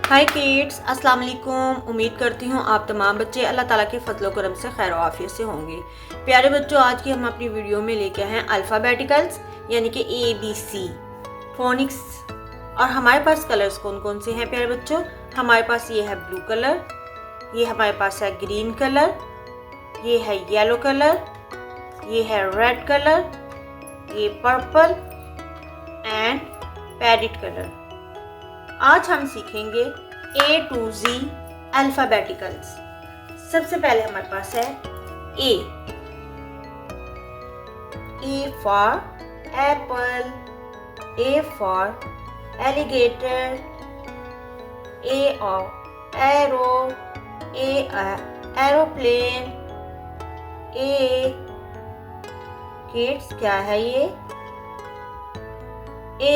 हाय kids, अस्सलाम वालेकुम। उम्मीद करती हूँ आप तमाम बच्चे अल्लाह ताला के फजल करम से खैर आफियत से होंगे। प्यारे बच्चों, आज की हम अपनी वीडियो में लेके आए हैं अल्फ़ाबेटिकल्स यानी कि ABC फोनिक्स। और हमारे पास कलर्स कौन कौन से हैं प्यारे बच्चों? हमारे पास ये है ब्लू कलर, ये हमारे पास है ग्रीन कलर, ये है येलो कलर, ये है रेड कलर, ये पर्पल एंड पैरेट कलर। आज हम सीखेंगे A to Z अल्फ़ाबेटिकल्स। सबसे पहले हमारे पास है A for apple, A for alligator, A or arrow, aeroplane, A kids क्या है ये? A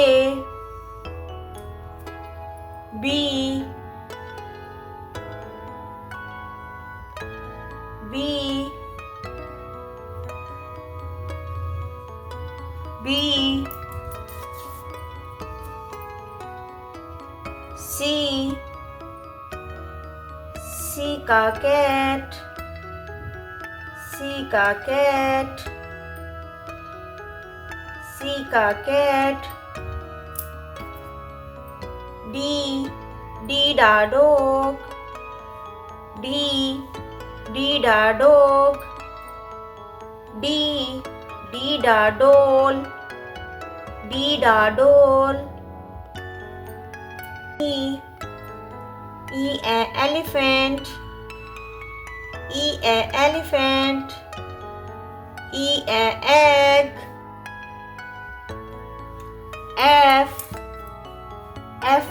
B C का cat, C का cat, C का cat, D da dog, D da dog, D da doll, D da doll, E a elephant, E a elephant, E a egg, F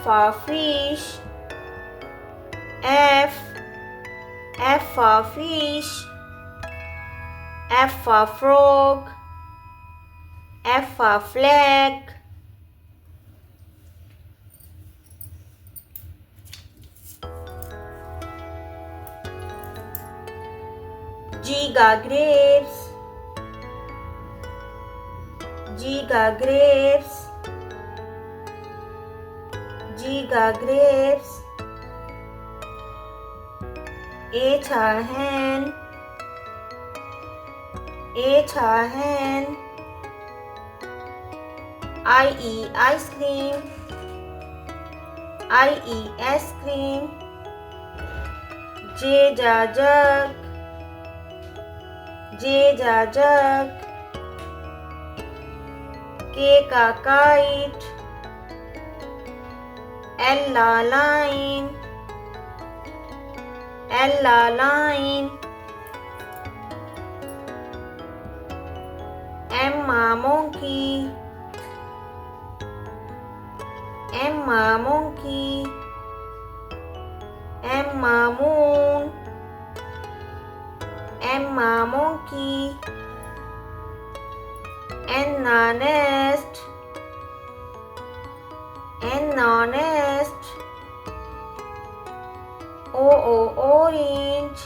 for fish, F for fish, F for frog, F for flag, G का grapes, G का grapes, G का grapes, H a hen, H a hen, I ice cream, I ice cream, J jug, J jug, K का kite, L line, L line, M monkey, M monkey, M moon, M monkey, N nest, N nest, O orange,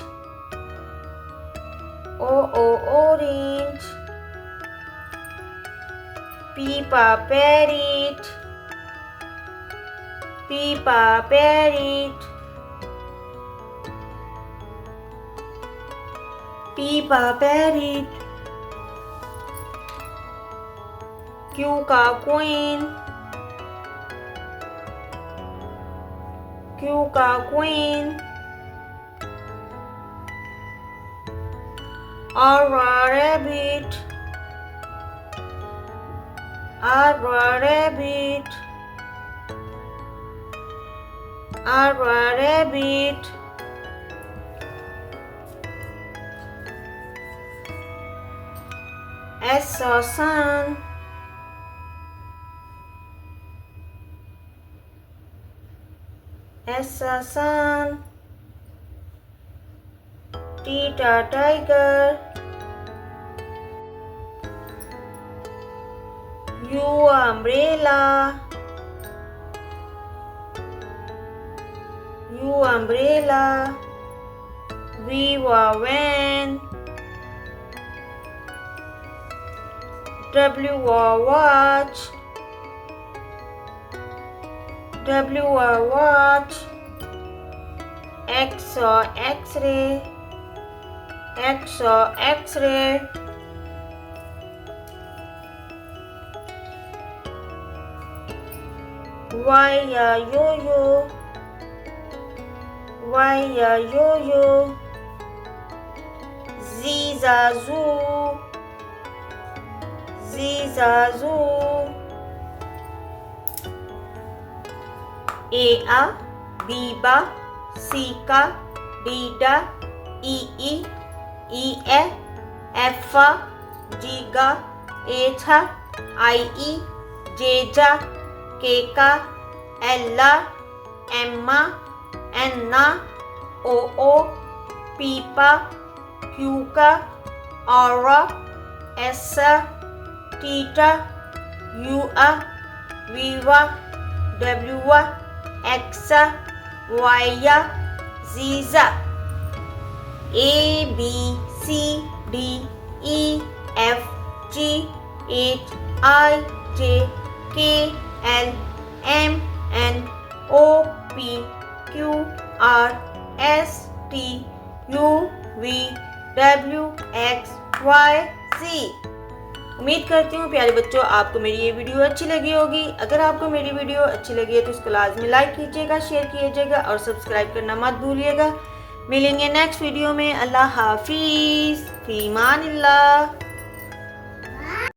O orange, P parrot, P parrot, P parrot, Q का queen, Q का queen, R rabbit, R rabbit, R rabbit, S for sun, S for sun, T for tiger, U umbrella, U umbrella, V for van, W for watch, W for watch, X for X-ray, X for X-ray. Y ya yo-yo, Y ya yo-yo. Z za zoo, Z za zoo. A B ba, C ka, D da, E F G ga, H I J ja, K ka, L M N O P pa, Q ka, R S T U V W X Y Z A B C D E F G H I J K L M N O P Q R S T U V W X Y Z। उम्मीद करती हूँ प्यारे बच्चों आपको मेरी ये video अच्छी लगी होगी। अगर आपको मेरी वीडियो अच्छी लगी है तो इसको लाजमी लाइक कीजिएगा, शेयर कीजिएगा और सब्सक्राइब करना मत भूलिएगा। मिलेंगे नेक्स्ट वीडियो में। अल्लाह हाफिज़, फ़ी अमानिल्लाह।